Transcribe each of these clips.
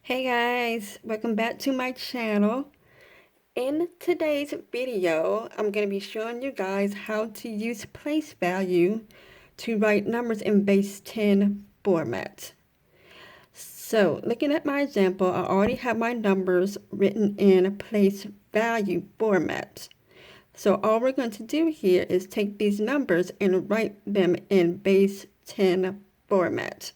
Hey guys, welcome back to my channel. In today's video, I'm going to be showing you guys how to use place value to write numbers in base 10 format. So looking at my example, I already have my numbers written in place value format. So all we're going to do here is take these numbers and write them in base 10 format.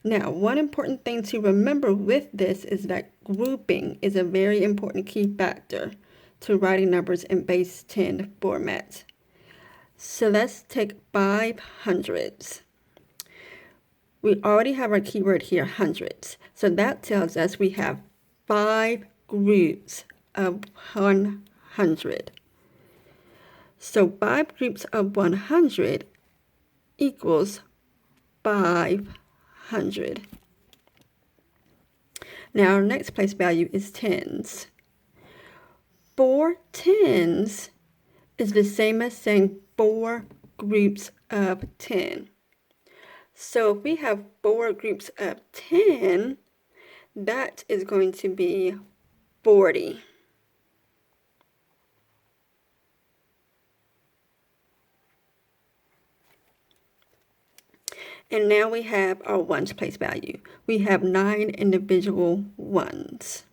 Now, one important thing to remember with this is that grouping is a very important key factor to writing numbers in base 10 format. So let's take 500s. We already have our keyword here, hundreds. So that tells us we have 5 groups of 100. So 5 groups of 100 equals 500. Now our next place value is tens. 4 tens is the same as saying 4 groups of 10. So if we have 4 groups of 10, that is going to be 40. And now we have our ones place value. We have 9 individual ones.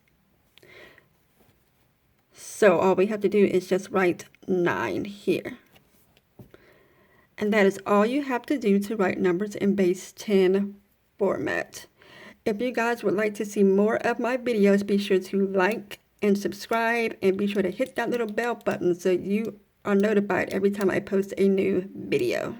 So all we have to do is just write 9 here. And that is all you have to do to write numbers in base 10 format. If you guys would like to see more of my videos, be sure to like and subscribe, and be sure to hit that little bell button so you are notified every time I post a new video.